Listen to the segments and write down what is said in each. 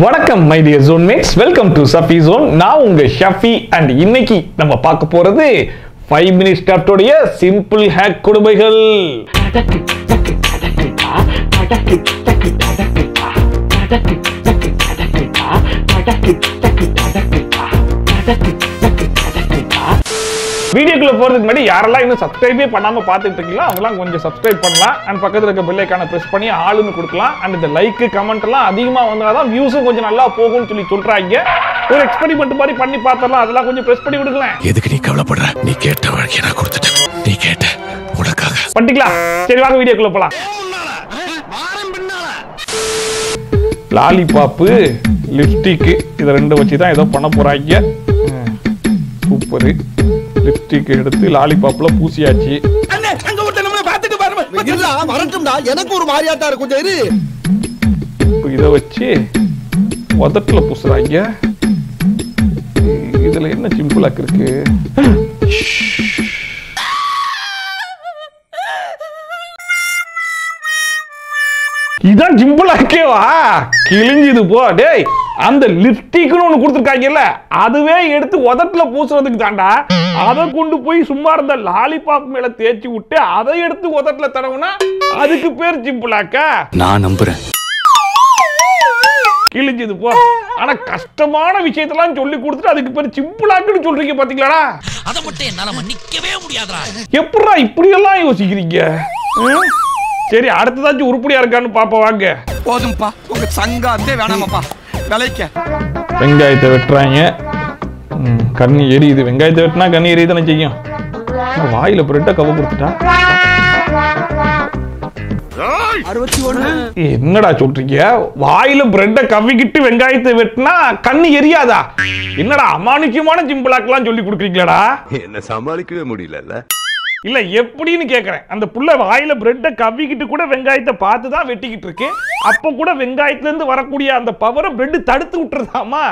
வணக்கம் my dear zone mates, welcome to Safi zone. நான் உங்க ஷஃபி அண்ட் இன்னைக்கு நம்ம பார்க்க போறது 5 minutes craft உடைய சிம்பிள் ஹேக் கொடுமைகள். வீடியோக்குள்ள போறதுக்கு முன்னாடி யாரெல்லாம் இன்னும் சப்ஸ்கிரைபே பண்ணாம பார்த்துட்டு இருக்கீங்களோ அவங்கலாம் கொஞ்சம் சப்ஸ்கிரைப் பண்ணலாம் அண்ட் பக்கத்துல இருக்க பெல் ஐகானை பிரஸ் பண்ணி ஆளுன்னு கொடுக்கலாம். அண்ட் இந்த லைக் கமெண்ட் எல்லாம் அதிகமா வந்தாதான் வியூஸும் கொஞ்சம் நல்லா போகும்னு சொல்றாங்க. ஒரு எக்ஸ்பெரிமெண்ட் மாதிரி பண்ணி பார்த்தலாம், அதெல்லாம் கொஞ்சம் பிரஸ் பண்ணி விடுங்களேன். எதுக்கு நீ கவலைப்படுற? நீ கேட்ட வாழ்க்கையை நான் கொடுத்துட்டேன். நீ கேட்ட உனக்காக பண்ணிக்கலாம். சரி வாங்க வீடியோக்குள்ள போலாம். லாலிபாப்பு, லிப்ஸ்டிக் இதை ரெண்டு வச்சு தான் ஏதோ பண்ண போறாங்க. சூப்பர். லிப்ஸ்டிக் எடுத்து லாலிபாப்ல பூசியாச்சு. எனக்கு ஒரு மாதிரியாட்டா இருக்கும். இதை வச்சு உதட்டுல பூசுறாங்க. இதுல என்ன சிம்பிளாக்கு இருக்கு? இதான் சிம்பிளாக்கேவா? கிழிஞ்சது போ. டேய், அந்த லிப்ஸ்டிக்னு ஒண்ணு கொடுத்துருக்காங்கல்ல, அதுவே எடுத்து உதட்டுல பூசுறதுக்கு தாண்டா. அதை கொண்டு போய் சும்மா இருந்த லாலிபாப் மேல தேய்ச்சி விட்டு அதை எடுத்து உதட்டுல தடவுனா அதுக்கு பேர் சிம்பிளாக்கா? நான் நம்புறேன். கிழிஞ்சது போ. ஆனா கஷ்டமான விஷயத்தெல்லாம் சொல்லி கொடுத்துட்டு அதுக்கு பேர் சிம்பிளாக்குன்னு சொல்றீங்க பாத்தீங்களாடா? அதை மட்டும் என்னால மன்னிக்கவே முடியாதா? எப்படா இப்படி எல்லாம் யோசிக்கிறீங்க? சரி, அடுத்ததாச்சும் உருப்படியா இருக்கான்னு பாப்பா வாங்க. போதும்பா, உங்க சங்காத்தே வேணாமப்பா. விலைக்க வெங்காயத்தை வெட்டுறாங்க. கண்ணி எரியுது. வெங்காயத்தை வெட்டினா கண்ணி எரியுதானே செய்யும். வாயில பிரெட்டை கவ கொடுத்துட்டா. என்னடா சொல்றீங்க? வாயில பிரெட்டை கவிக்கிட்டு வெங்காயத்தை வெட்டினா கண்ணி எரியாதா? என்னடா அமானுஷ்யமான சிம்பிளாக்கெல்லாம் சொல்லி கொடுக்குறீங்களாடா? என்ன சமாளிக்கவே முடியல. இல்ல எப்படின்னு கேக்குறேன். அந்த புள்ள வாயில பிரெட்டை கவ்விக்கிட்டு கூட வெங்காயத்தை பார்த்து தான் வெட்டிக்கிட்டு இருக்கு. அப்ப கூட வெங்காயத்துல இருந்து வரக்கூடிய அந்த பவரை பிரெட் தடுத்து விட்டுறதாமா?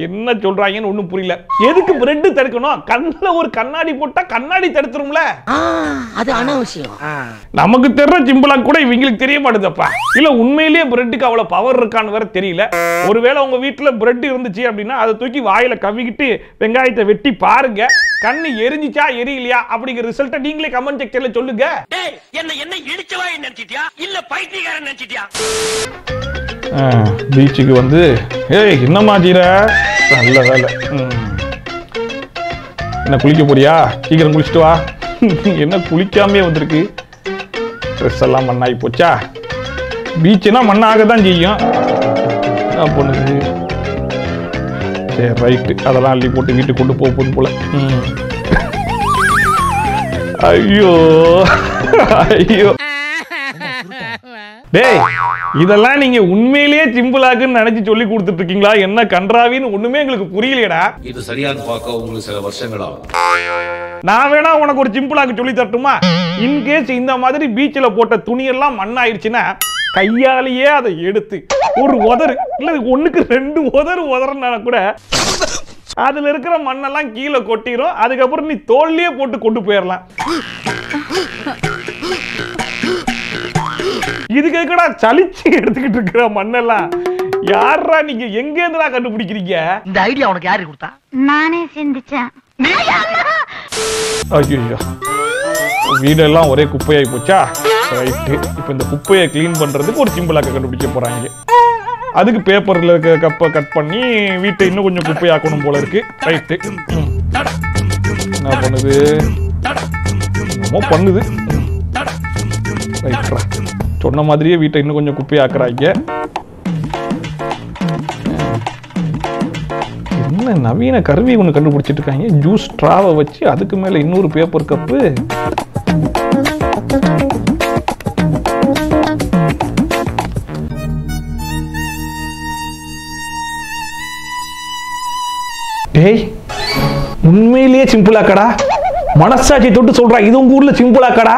என்ன சொல்றாங்கன்னு ஒண்ணும் புரியல. எதுக்கு பிரெட் தடுக்கணும்? கண்ணுல ஒரு கண்ணாடி போட்டா கண்ணாடி தடுத்துரும்ல. அது அனாவசியம். நமக்கு தெரியற சிம்பிளா கூட இவங்களுக்கு தெரிய மாட்டேதப்பா. இல்ல உண்மையிலேயே பிரெட்டுக்கு அவ்வளவு பவர் இருக்கான்னு வேற தெரியல. ஒருவேளை உங்க வீட்டுல பிரெட் இருந்துச்சு அப்படின்னா அதை தூக்கி வாயில கவ்விக்கிட்டு வெங்காயத்தை வெட்டி பாருங்க. கண்ணு எரிஞ்சிச்சா எரியலையா அப்படிங்கிற ரிசல்ட்டை நீங்களே கமெண்ட் செக்ஷன்ல சொல்லுங்க. என்ன இடிச்சவா நினைச்சிட்டியா இல்ல பைத்தியக்காரன் நினைச்சிட்டியா? பீச்சுக்கு வந்து ஏய் என்னம்மா ஜீர நல்ல வேலை. என்ன குளிக்க போறியா? சீக்கிரம் குளிச்சுட்டு வா. என்ன குளிக்காமே வந்திருக்கு? ட்ரெஸ் எல்லாம் மண்ணாகி போச்சா? பீச்சுனா மண்ணாக தான் செய்யும். என்ன பண்ணுது? சரி ரைட்டு, அதெல்லாம் அள்ளி போட்டு வீட்டுக்கு கொண்டு போக போகுது போல. ஐயோ ஐயோ. டேய், இதெல்லாம் நீங்க உண்மையிலேயே சிம்பிளாக்குன்னு நினைச்சு சொல்லி கொடுத்துட்டு இருக்கீங்களா? என்ன கன்றாவின்னு ஒண்ணுமே எங்களுக்கு புரியலையடா. இது சரியான பார்க்க உங்களுக்கு சில வருஷங்களா. நான் வேணா உனக்கு ஒரு சிம்பிளாக்கு சொல்லி தரட்டுமா? இன்கேஸ் இந்த மாதிரி பீச்சில் போட்ட துணியெல்லாம் மண்ணாயிடுச்சுன்னா கையாலேயே அதை எடுத்து ஒரு உதறு இல்ல ஒண்ணுக்கு 2 உதறுனா கூட அதுல இருக்கிற மண்ணெல்லாம் கீழே கொட்டிரும். அதுக்கப்புறம் நீ தோல்லையே போட்டு கொண்டு போயிடலாம். இதுக்கு எதுக்குடா சலிச்சு எடுத்துக்கிட்டு இருக்கிற மண்ணெல்லாம்? யாரா நீங்க எங்க இருந்துடா கண்டுபிடிக்கிறீங்க? இந்த ஐடியா உனக்கு யாரு கொடுத்தா? நானே சிந்திச்சேன். ஐயோ, வீடெல்லாம் ஒரே குப்பையாகி போச்சா? ரைட்டு, இப்போ இந்த குப்பையை கிளீன் பண்றதுக்கு ஒரு சிம்பிளாக்க கண்டுபிடிக்க போறாங்க. அதுக்கு பேப்பர்ல இருக்க கப்பை கட் பண்ணி வீட்டை இன்னும் கொஞ்சம் குப்பையாக்கணும் போல இருக்கு. ரைட்டு, என்ன பண்ணுது? என்னமோ பண்ணுது. ரைட்ரா, சொன்ன மாதிரியே வீட்டை இன்னும் கொஞ்சம் குப்பையாக்குறாங்க. என்ன நவீன கருவி ஒன்று கண்டுபிடிச்சிட்டு இருக்காங்க. ஜூஸ் ஸ்ட்ராவை வச்சு அதுக்கு மேல இன்னொரு பேப்பர் கப்பு. டேய், உண்மையிலேயே சிம்பிளாக்கடா? மனசாட்சி தொட்டு சொல்றா, இது உங்க ஊர்ல சிம்பிளாக்கடா?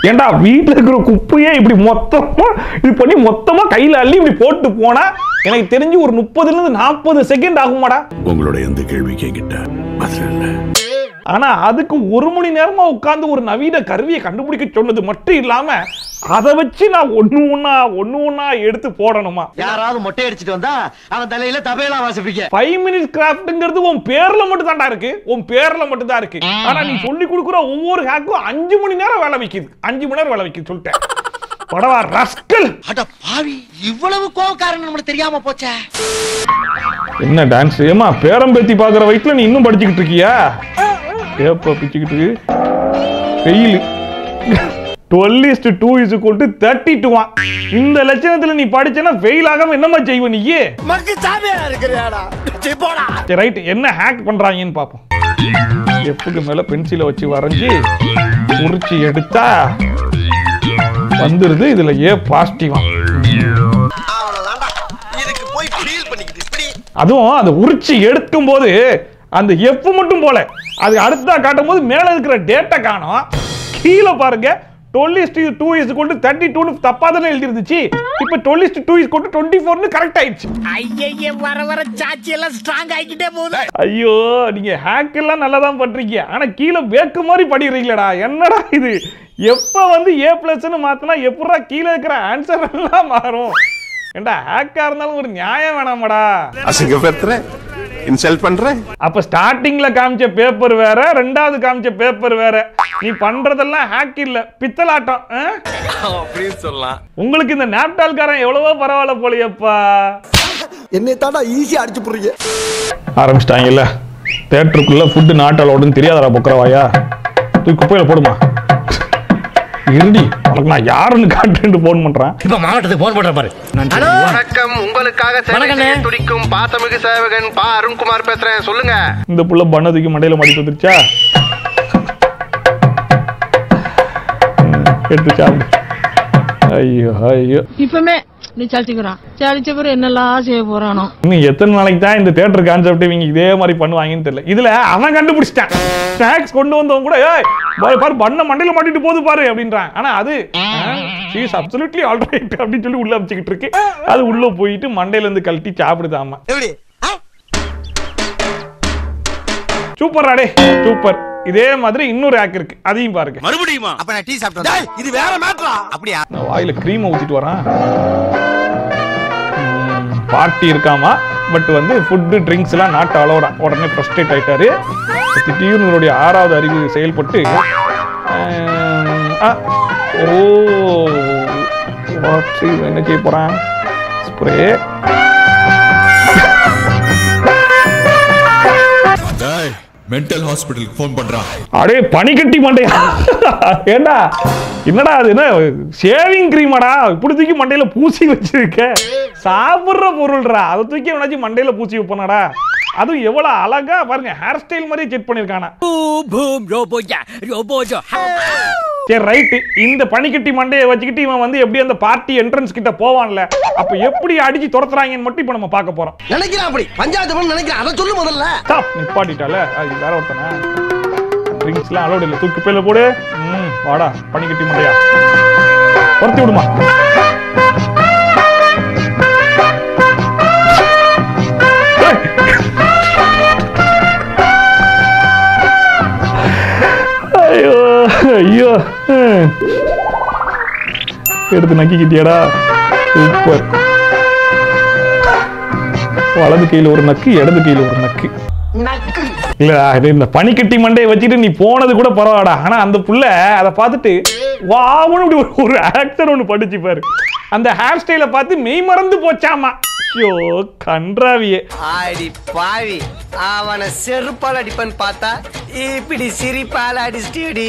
ஏண்டா வீட்டுல இருக்கிற குப்பையே இப்படி மொத்தமா இது பண்ணி மொத்தமா கையில அள்ளி இப்படி போட்டு போனா எனக்கு தெரிஞ்சு ஒரு 30 to 40 செகண்ட் ஆகுமாடா? உங்களோட எந்த கேள்வி கேட்கிட்ட பதில் இல்ல. ஆனா அதுக்கு 1 மணி நேரமா உட்கார்ந்து ஒரு நவீன கருவியை கண்டுபிடிக்க சொன்னது மட்டும் இல்லாம அதை வச்சு நான் ஒண்ணு ஒண்ணா எடுத்து போடணுமா? யாராவது மொட்டை அடிச்சிட்டு வந்தா அவன் தலையில தபையெல்லாம் வாசிப்பீங்க. 5 மினிட்ஸ் கிராஃப்ட்ங்கிறது உன் பேர்ல மட்டும் தான்டா இருக்கு, உன் பேர்ல மட்டும் தான் இருக்கு. ஆனா நீ சொல்லி கொடுக்குற ஒவ்வொரு ஹேக்கும் 5 மணி நேரம் வேலை வைக்குது, 5 மணி நேரம் வேலை வைக்குது சொல்லிட்டேன். படவா ரஸ்கல். அட பாவி, இவ்வளவு கோவக்காரன் நமக்கு தெரியாம போச்சே. என்ன டான்ஸ் ஏமா பேரம்பேத்தி பாக்குற வயசுல நீ இன்னும் படிச்சுக்கிட்டு இருக்கியா? ஏப்பா பிச்சுக்கிட்டு வெயில் 12:2 இந்த லட்சணத்துல நீ படிச்சனா ஃபெயில் ஆகாம என்னமா செய்வ நீ? மக்கு சாமியா இருக்கறியாடா? சீ போடா. சரி ரைட், என்ன ஹேக் பண்றாங்கன்னு பாப்போம். எப்புக்கு மேல பென்சிலை வச்சு வரைஞ்சி உரிச்சி எடுத்தா வந்துருது. இதுல ஏ பாசிட்டிவா, இதுக்கு போய் ஃபீல் பண்ணிக்கிட்டு இப்படி. அதுவும் அந்த உரிச்சி எடுக்கும் போது அந்த எஃப் மட்டும் போல அது அடுத்தா காட்டும் போது மேல இருக்கிற டேட்டா காணோம். கீழே பாருங்க 12:2 தப்பா தானே எழுதி இருந்துச்சு. இப்ப 12:2 கரெக்ட் ஆயிடுச்சு. ஐயே வர சாச்சி எல்லாம் ஸ்ட்ராங் ஆகிட்டே போகுது. ஐயோ, நீங்க ஹேக் எல்லாம் நல்லா தான் பண்றீங்க, ஆனா கீழே வேக்கு மாதிரி படிக்கிறீங்களடா. என்னடா இது? எப்ப வந்து A+ மாத்தினா எப்படா கீழே இருக்கிற ஆன்சர் எல்லாம் மாறும்? ஏண்டா ஹேக்கா இருந்தாலும் ஒரு நியாயம் வேணாமடா. அசிங்கப்படுத்துற, இன்சல்ட் பண்ற. அப்ப ஸ்டார்டிங்ல காமிச்ச பேப்பர் வேற, ரெண்டாவது காமிச்ச பேப்பர் வேற. நீ பண்றதெல்லாம் ஹேக் இல்ல, பித்தலாட்டம். அப்படின்னு சொல்லலாம். உங்களுக்கு இந்த நாப்டால்காரன் எவ்வளவோ பரவாயில்ல போலியப்பா. என்னை தாண்டா ஈஸியா அடிச்சு போடுறீங்க. ஆரம்பிச்சிட்டாங்கல்ல, தியேட்டருக்குள்ள ஃபுட் நாட் அலௌடுன்னு தெரியாதடா பொக்கரவாயா. தூக்கி குப்பையில போடுமா. இருடி, உனக்கு நான் யாருன்னு காட்டுன்னு போன் பண்றேன். இப்ப மாவட்டத்துக்கு போன் பண்ற பாரு. வணக்கம், உங்களுக்காக துடிக்கும் பாசமிகு சேவகன் பா அருண்குமார் பேசுறேன். சொல்லுங்க. இந்த புள்ள பண்ணதுக்கு மண்டையில மாட்டி வந்துருச்சா? எடுத்து சாப்பிடு. ஐயோ ஐயோ, இப்பமே நீ சலிச்சுக்கிறான். சலிச்ச பிறகு என்னெல்லாம் செய்ய போறானோ. இன்னும் எத்தனை நாளைக்கு தான் இந்த தியேட்டர் கான்செப்ட் இவங்க இதே மாதிரி பண்ணுவாங்கன்னு தெரியல. இதுல அவன் கண்டுபிடிச்சிட்டான். ஸ்நாக்ஸ் கொண்டு வந்தவங்க கூட ஏய் பாரு பண்ண மண்டையில மாட்டிட்டு போகுது பாரு அப்படின்றான். ஆனா அது she is absolutely all right அப்படின்னு சொல்லி உள்ள வச்சுக்கிட்டு இருக்கு. அது உள்ள போயிட்டு மண்டையில இருந்து கழட்டி சாப்பிடுதாமா. எப்படி? சூப்பர் ராடே, சூப்பர். இதே மாதிரி இன்னொரு ஹேக் இருக்கு, அதையும் பாருங்க. மறுபடியுமா? அப்ப நான் டீ சாப்பிட்டேன். இது வேற மேட்டரா? அப்படியே நான் வாயில கிரீம் ஊத்திட்டு வரேன். பார்ட்டி இருக்காமா, பட் வந்து ஃபுட் ட்ரிங்க்ஸ் எல்லாம் நாட் அலோடா. உடனே ஃப்ரஸ்ட்ரேட் ஆயிட்டாரு. திடீர்னு இவருடைய 6வது அறிவு செயல்பட்டு என்ன செய்ய போறான்? ஸ்ப்ரே. மென்டல் ஹாஸ்பிடலுக்கு ஃபோன் பண்றான். அடே பனிக்கட்டி மண்டையா, ஏண்டா என்னடா அது? என்ன ஷேவிங் கிரீமாடா இப்படி தூக்கி மண்டையில பூசி வச்சிருக்க? சாப்பிடுற பொருள்ரா, அதை தூக்கி எவனாச்சும் மண்டையில பூசி வைப்பானடா? அதுவும் எவ்வளவு அழகா பாருங்க, ஹேர் ஸ்டைல் மாதிரியே செட் பண்ணிருக்கானா. சரி ரைட்டு, இந்த பனிக்கட்டி மண்டையை வச்சுக்கிட்டு இவன் வந்து எப்படி அந்த பார்ட்டி என்ட்ரன்ஸ் கிட்ட போவான்ல, அப்ப எப்படி அடிச்சு துரத்துறாங்கன்னு மட்டும் இப்ப நம்ம பார்க்க போறோம். நினைக்கிறேன் அப்படி பஞ்சாயத்து நினைக்கிறேன். அதை சொல்லு முதல்ல. நிப்பாட்டிட்டால, அது வேற ஒருத்தனா. ட்ரிங்க்ஸ் எல்லாம் அலோடு இல்ல, தூக்கி பையில போடு. வாடா பனிக்கட்டி மண்டையா, துரத்தி விடுமா. ஐயோ ஐயோ, எடுத்து நக்கிக்கிட்டியாடா. சூப்பர். வலது கையில ஒரு நக்கு, இடது கையில ஒரு நக்கு. இல்ல இந்த பனிக்கட்டி மண்டையை வச்சுட்டு நீ போனது கூட பரவாயில்லடா. ஆனா அந்த புள்ள அதை பார்த்துட்டு வாவுன்னு ஒரு ஆக்டர் ஒண்ணு படிச்சு பாரு. அந்த ஹேர் ஸ்டைல பார்த்து மெய் மறந்து போச்சாமா. ஐயோ கன்றாவியே. ஆடி பாவி, அவனை செருப்பால் அடிப்பன்னு பார்த்தா இப்படி சிரிப்பால் அடிச்சிட்டி.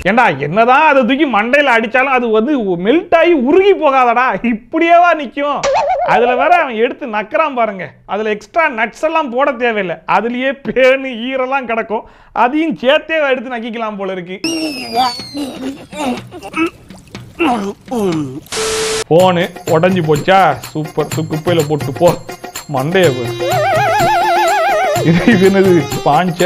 ஏண்டா என்னதான் அதை தூக்கி மண்டையில அடிச்சாலும் அது வந்து மெல்ட் ஆகி உருகி போகாதடா, இப்படியேவா நிக்கும். அதுல வேற அவன் எடுத்து நக்கறான் பாருங்க. அதுல எக்ஸ்ட்ரா நட்ஸ் எல்லாம் போட தேவையில்லை, அதுலயே பேனு ஈரெல்லாம் கிடக்கும். அதையும் சேர்த்தே எடுத்து நக்கிக்கலாம் போல இருக்கு. போனு உடஞ்சி போச்சா? சூப்பர், குப்பையில போட்டு போ மண்டைய. இது என்னது? பாஞ்ச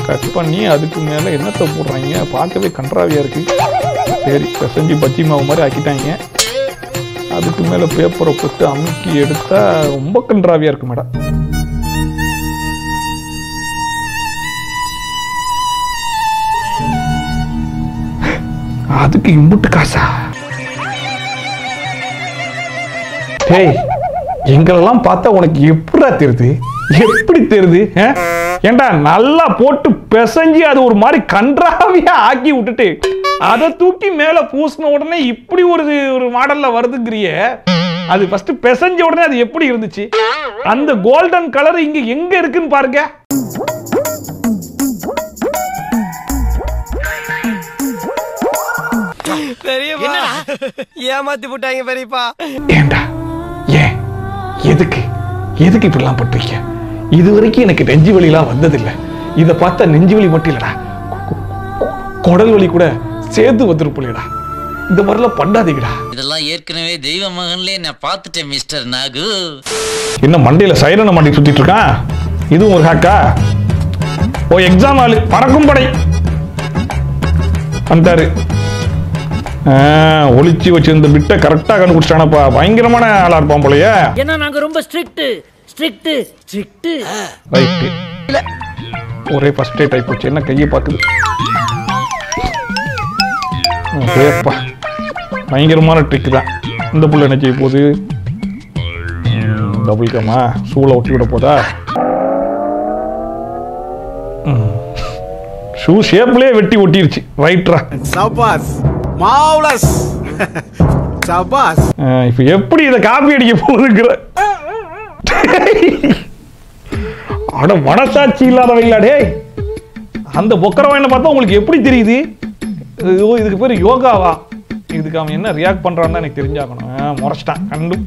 கட் பண்ணி அதுக்கு மேல என்னத்தை போடுறாங்க? பார்க்கவே கன்றாவியா இருக்கு. சரி, பிசைஞ்சு பச்சி மாவு மாதிரி ஆக்கிட்டாங்க. அதுக்கு மேல பேப்பரை போட்டு அமுக்கி எடுத்தா ரொம்ப கன்றாவியா இருக்கு மேடம். அதுக்கு இம்புட்டு காசா? டேய், எங்களெல்லாம் பார்த்தா உனக்கு எப்படா தெரியுது? எப்படி தெரியுது? ஏண்டா நல்லா போட்டு பிசைஞ்சு அது ஒரு மாதிரி கன்றாவியா ஆக்கி விட்டுட்டு அதை தூக்கி மேல பூசின உடனே இப்படி ஒரு மாடல்ல வருதுங்கிறியே. அது ஃபர்ஸ்ட் பிசைஞ்ச உடனே அது எப்படி இருந்துச்சு? அந்த கோல்டன் கலர் இங்க எங்க இருக்குன்னு பாருங்க. ஏமாத்தி போட்டாங்க பெரியப்பா. ஏண்டா, ஏன், எதுக்கு இப்படிலாம் பண்றீங்க? இது வரைக்கும் எனக்கு நெஞ்சு வலிலாம் வந்ததில்லை. இதை பார்த்தா நெஞ்சு வலி மட்டும் இல்லடா, குடல் வலி கூட சேர்த்து வந்துருப்பா. இந்த மாதிரிலாம் பண்ணாதீங்கடா. இதெல்லாம் ஏற்கனவே தெய்வ மகன்லயே நான் பார்த்துட்டேன் மிஸ்டர் நாகு. என்ன மண்டையில சைரனை மாட்டி சுத்திட்டு இருக்கான்? இதுவும் ஒரு ஹேக்கா? ஓ, எக்ஸாம் ஆளு பறக்கும் படை வந்துட்டாரு. ஒளிச்சு வச்சிருந்த பிட்ட கரெக்டா கண்டுபிடிச்சானப்பா. பயங்கரமான ஆளா இருப்பான் போலயே. ஏன்னா நாங்க ரொம்ப ஸ்ட்ரிக்ட். ரைட். ஒரே ஃபர்ஸ்ட் டைப் போச்சு. என்ன கையை பாக்குது? ஓகேப்பா, பயங்கரமான ட்ரிக் தான். இந்த புள்ள என்ன செய்ய போகுது? டபுள் கமா ஷூல ஒட்டி விட போதா? ஷூ ஷேப்லயே வெட்டி ஒட்டிருச்சு. ரைட்ரா, சபாஸ் மாவுலஸ் சபாஸ். இப்ப எப்படி இத காப்பி அடிக்க போகுதுங்கிற அட மனசாட்சி இல்லாதவங்களா டேய். அந்த பொக்கரவாயின பார்த்தா உங்களுக்கு எப்படி தெரியுது? இதுக்கு பேர் யோகாவா? இதுக்கு அவன் என்ன ரியாக்ட் பண்றான்னு எனக்கு தெரிஞ்சாகணும். முறைச்சிட்டான் கண்டு.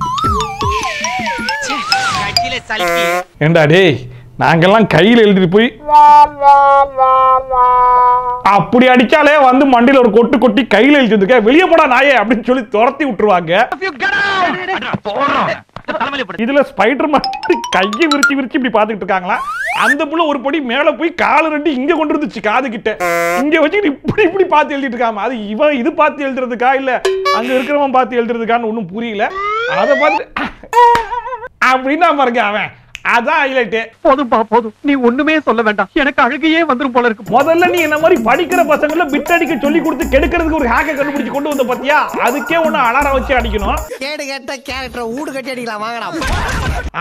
ஏண்டா டேய், நாங்கெல்லாம் கையில் எழுதிட்டு போய் அப்படி அடிச்சாலே வந்து மண்டியில ஒரு கொட்டு கொட்டி கையில் எழுதி வந்துருக்க, வெளியே போடா நாயே அப்படின்னு சொல்லி துரத்தி விட்டுருவாங்க. இதுல ஸ்பைடர் மட்டும் கையை விரிச்சு இப்படி பாத்துக்கிட்டு இருக்காங்களா? அந்த புள்ள ஒரு படி மேல போய் கால ரெண்டு இங்க கொண்டு இருந்துச்சு காது கிட்ட. இங்க வச்சுக்கிட்டு இப்படி பார்த்து எழுதிட்டு இருக்காம, அது இவன் இது பார்த்து எழுதுறதுக்கா இல்ல அங்க இருக்கிறவன் பார்த்து எழுதுறதுக்கான்னு ஒன்னும் புரியல. அதை பார்த்து அப்படின்னா பாருங்க அவன். அதான் ஹைலைட். போதும்பா போதும், நீ ஒண்ணுமே சொல்ல வேண்டாம், எனக்கு அழுகையே வந்துரும் போல இருக்கு. முதல்ல நீ என்ன மாதிரி படிக்கிற பசங்களை பிட் அடிக்க சொல்லி கொடுத்து கெடுக்கிறதுக்கு ஒரு ஹேக்கை கண்டுபிடிச்சு கொண்டு வந்த பாத்தியா? அதுக்கே ஒண்ணு அலாரம் வச்சு அடிக்கணும். கேடு கேட்ட கேரக்டர் ஊடு கட்டி அடிக்கலாம் வாங்கடா.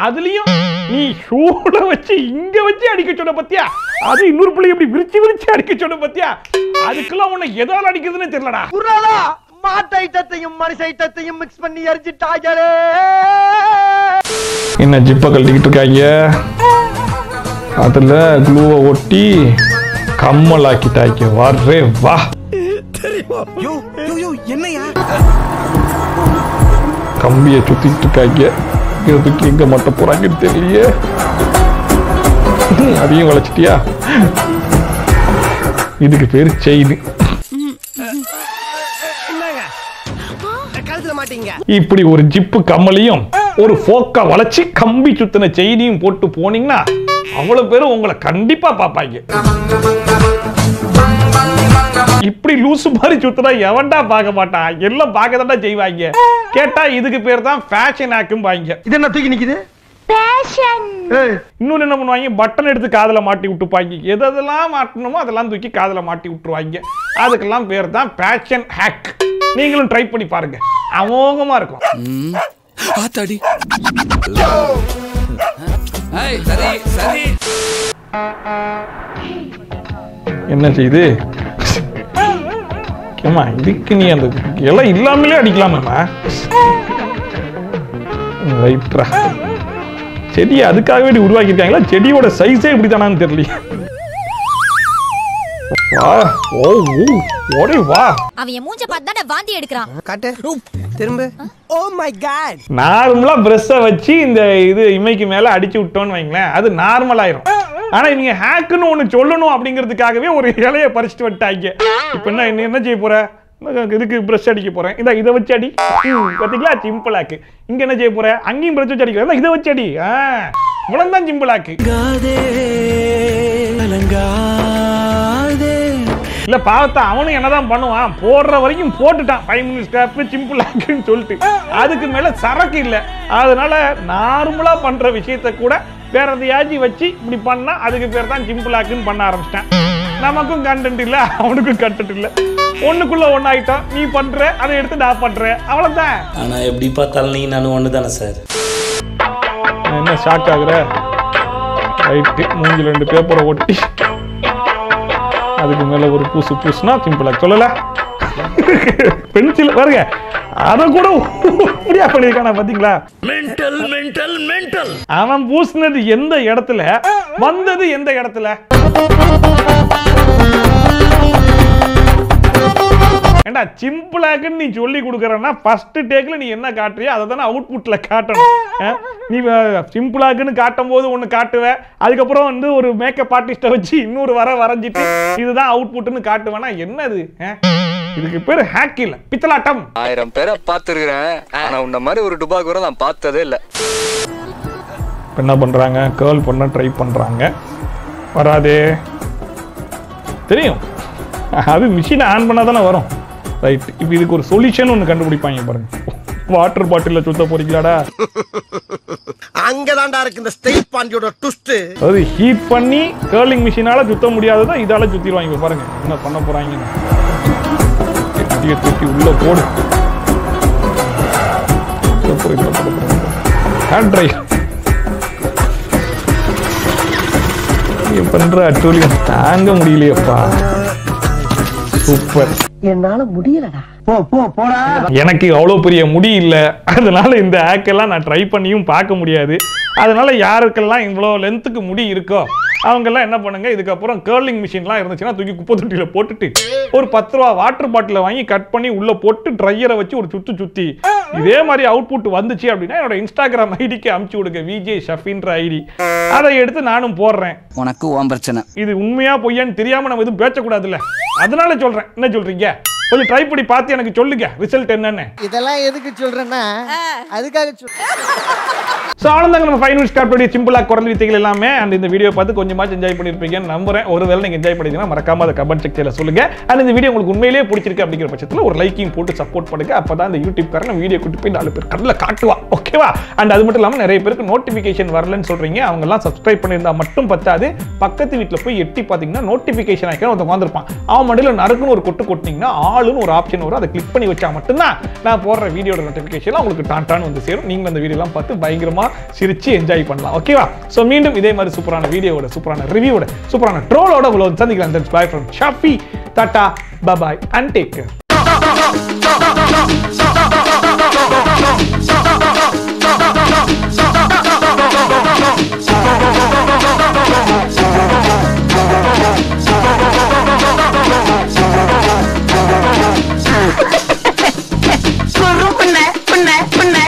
அதுலயும் நீ ஷூல வச்சு இங்க வச்சு அடிக்க சொன்ன பாத்தியா? அது இன்னொரு பிள்ளை இப்படி விரிச்சு அடிக்க சொன்ன பாத்தியா? அதுக்கெல்லாம் உன்னை எதால அடிக்கிறதுன்னு தெரியலடா. புறாலா மாட்டைட்டத்தையும் மனுஷைட்டத்தையும் மிக்ஸ் பண்ணி எரிஞ்சிட்டாங்களே. என்ன ஜிப்ப கழட்டிக்கிட்டு இருக்காங்க? அதுல க்ளூவை ஒட்டி கம்மல் ஆக்கிட்டாங்க. வரே வா. என்னையா கம்பியை சுத்திட்டு இருக்காங்க. இதுக்கு எங்க மட்டும் போறாங்கன்னு தெரியலையே. அதையும் வளைச்சிட்டியா? இதுக்கு பேரு செயின். இப்படி ஒரு ஜிப்பு கம்மலையும் ஒரு போக்கா வளைச்சு கம்பி சுத்தின செயினையும் போட்டு போனீங்கன்னா அவ்வளவு பேரும் உங்களை கண்டிப்பா பாப்பாங்க. இப்படி லூசு மாதிரி சுத்தினா எவன்டா பார்க்க மாட்டான்? எல்லாம் பார்க்கதான்டா செய்வாங்க. கேட்டா இதுக்கு பேர் தான் ஃபேஷன் ஆக்கும் பாங்க. இது என்ன தூக்கி நிக்குது? இன்னொன்னு என்ன பண்ணுவாங்க? பட்டன் எடுத்து காதுல மாட்டி விட்டுப்பாங்க. எதெல்லாம் மாட்டணுமோ அதெல்லாம் தூக்கி காதுல மாட்டி விட்டுருவாங்க. அதுக்கெல்லாம் பேர் தான் ஃபேஷன் ஹேக். நீங்களும் ட்ரை பண்ணி பாருங்க, அமோகமா இருக்கும். ஆத்தாடி. என்ன செய்யுது? ஏமா இதுக்கு நீ அந்த இலை இல்லாமலே அடிக்கலாமா? ரைட்ரா. செடியை அதுக்காக வேண்டி உருவாக்கி இருக்காங்களா? செடியோட சைஸே இப்படித்தானான்னு தெரியல. வா ஓ ஓடி வா. அவன் மூஞ்ச பார்த்து தான் வாந்தி எடுக்கறான். காட்டு திரும்ப. Oh my god. நார்மலா பிரஷ்ஷை வச்சு இந்த இது இமைக்கு மேல அடிச்சு விட்டோன்னு வைங்களேன், அது நார்மல் ஆயிரும். ஆனா நீங்க ஹேக்குன்னு ஒண்ணு சொல்லணும் அப்படிங்கிறதுக்காகவே ஒரு இலையை பறிச்சுட்டு வந்துட்டாங்க. இப்ப என்ன செய்ய போற? இதுக்கு பிரஷ் அடிக்க போறேன். இதை வச்சு அடி. பாத்தீங்களா? சிம்பிள் ஆக்கு. இங்க என்ன செய்ய போற? அங்கேயும் பிரஷ் வச்சு அடிக்கிறேன். இதை வச்சு அடி. இவ்வளவுதான் சிம்பிள் ஆக்கு. இல்ல பாவத்தை அவனும் என்னதான் பண்ணுவான், போடுற வரைக்கும் போட்டுட்டான். 5 minutes ஸ்கிராப் சிம்பிள் ஆக்குன்னு சொல்லிட்டு அதுக்கு மேல சரக்கு இல்ல. அதனால நார்மலா பண்ற விஷயத்த கூட வேற எதையாச்சும் வச்சு இப்படி பண்ணா அதுக்கு பேர் தான் சிம்பிள் ஆக்குன்னு பண்ண ஆரம்பிச்சிட்டேன். நமக்கும் கண்டென்ட் இல்ல, அவனுக்கும் கண்டென்ட் இல்ல. ஒண்ணுக்குள்ள ஒண்ணாயிட்டா நீ பண்ற அதை எடுத்து நான் பண்றேன் அவ்வளவுதான். ஆனா எப்படி பார்த்தாலும் நீ நானும் ஒண்ணு தானே சார். என்ன ஷாக் ஆகுற? ரைட்டு, மூஞ்சில் 2 பேப்பரை ஒட்டி அதுக்கு மேல ஒரு பூசு பூசுனா சிம்பிளா சொல்லல. பென்சில் பாருங்க, அத கூட முடியா பண்ணிருக்கான பாத்தீங்களா? Mental mental mental. அவன் பூசினது எந்த இடத்துல, வந்தது எந்த இடத்துல? ஏண்டா சிம்பிளாக்குன்னு நீ சொல்லி கொடுக்கறன்னா ஃபர்ஸ்ட் டேக்ல நீ என்ன காட்டுறியோ அதை தானே அவுட்புட்ல காட்டணும். நீ சிம்பிளாக்குன்னு காட்டும் போது ஒன்று காட்டுவ, அதுக்கப்புறம் வந்து ஒரு மேக்கப் ஆர்டிஸ்ட்டை வச்சு இன்னொரு வரைஞ்சிட்டு இதுதான் அவுட்புட்னு காட்டுவேன்னா என்னது? இதுக்கு பேர் ஹேக் இல்ல, பித்தலாட்டம். 1000 பேரை பார்த்துருக்கிறேன், ஆனா உன்ன மாதிரி ஒரு டுபா கூட நான் பார்த்ததே இல்லை. என்ன பண்றாங்க? கேர்ள் பண்ண ட்ரை பண்றாங்க, வராதே தெரியும். அது மிஷினை ஆன் பண்ணா தானே வரும். ரைட், இப்போ இதுக்கு ஒரு சொல்யூஷன் ஒன்று கண்டுபிடிப்பாங்க பாருங்க. வாட்டர் பாட்டில சுத்த போறீங்களாடா? அங்கதான்டா இருக்கு இந்த ஸ்டைல் பாண்டியோட ட்விஸ்ட். அது ஹீட் பண்ணி கர்லிங் மிஷினால சுத்த முடியாததா இதால சுத்திடுவாங்க பாருங்க. என்ன பண்ண போறாங்க? தூக்கி உள்ள போடு. ஹேண்ட் ட்ரை பண்ற அட்டூழியம் தாங்க முடியலையப்பா. சூப்பர். என்னால முடியலடா. போ போ போடா. எனக்கு அவ்வளவு பெரிய முடி இல்ல, அதனால இந்த ஹேக்கெல்லாம் நான் ட்ரை பண்ணியும் பார்க்க முடியாது. அதனால யாருக்கெல்லாம் இவ்வளோ லென்த்துக்கு முடி இருக்கோ அவங்கெல்லாம் என்ன பண்ணுங்க, இதுக்கப்புறம் கேர்லிங் மிஷின்லாம் இருந்துச்சுன்னா தூக்கி குப்பை தொட்டியில போட்டுட்டு ஒரு 10 ரூபா வாட்டர் பாட்டில வாங்கி கட் பண்ணி உள்ள போட்டு ட்ரையரை வச்சு ஒரு சுத்தி இதே மாதிரி அவுட்புட் வந்துச்சு அப்படின்னா என்னோட இன்ஸ்டாகிராம் ஐடிக்கு அமுச்சு விடுங்க, விஜே ஷஃபின்ற ஐடி. அதை எடுத்து நானும் போடுறேன். உனக்கு ஓம் பிரச்சனை. இது உண்மையா பொய்யான்னு தெரியாம நம்ம எதுவும் பேசக்கூடாதுல்ல, அதனால சொல்றேன். என்ன சொல்றீங்க? கொஞ்சம் ட்ரை பண்ணி பார்த்து எனக்கு சொல்லுங்க ரிசல்ட் என்னன்னு. இதெல்லாம் எதுக்கு சொல்றேன்னா அதுக்காக சொல்றேன். சோ ஆனந்தாங்க, நம்ம 5 மினிட்ஸ் கார்ட்டோட சிம்பிளா குரல் வித்தைகள் எல்லாமே அண்ட் இந்த வீடியோ பார்த்து கொஞ்சமாச்சு என்ஜாய் பண்ணிருப்பீங்கன்னு நம்புறேன். ஒருவேளை நீங்க என்ஜாய் பண்ணிட்டீங்கன்னா மறக்காம அதை கமெண்ட் செக்ஷன்ல சொல்லுங்க. அண்ட் இந்த வீடியோ உங்களுக்கு உண்மையிலேயே பிடிச்சிருக்கு அப்படிங்கிற பட்சத்தில் ஒரு லைக்கிங் போட்டு சப்போர்ட் பண்ணுங்க. அப்பதான் இந்த யூடியூப் காரன் வீடியோ கூட்டி போய் 4 பேர் கண்ணில் காட்டுவா. ஓகேவா? அண்ட் அது மட்டும் இல்லாம நிறைய பேருக்கு நோட்டிபிகேஷன் வரலன்னு சொல்றீங்க. அவங்க எல்லாம் சப்ஸ்கிரைப் பண்ணியிருந்தா மட்டும் பத்தாது, பக்கத்து வீட்டில் போய் எட்டி பார்த்தீங்கன்னா நோட்டிபிகேஷன் ஐக்கான் ஒருத்தன் வந்திருப்பான். அவன் மண்டியில் நறுக்குன்னு ஒரு கொட்டு கொட்டினீங்கன்னா ஆளுன்னு ஒரு ஆப்ஷன் வரும். அதை கிளிக் பண்ணி வச்சா மட்டும்தான் நான் போடுற வீடியோட நோட்டிபிகேஷன் உங்களுக்கு டான் வந்து சேரும். நீங்க அந்த வீடியோ எல்லாம் பார்த்து பயங்கரமா சிரிச்சு என்ஜாய் பண்ணலாம். ஓகேவா? சோ மீண்டும் இதே மாதிரி சூப்பரான வீடியோவோட, சூப்பரான ரிவ்யூவோட, சூப்பரான ட்ரோலோட உங்களை சந்திக்கலாம். Bye from Shafi, tata, bye bye and take care.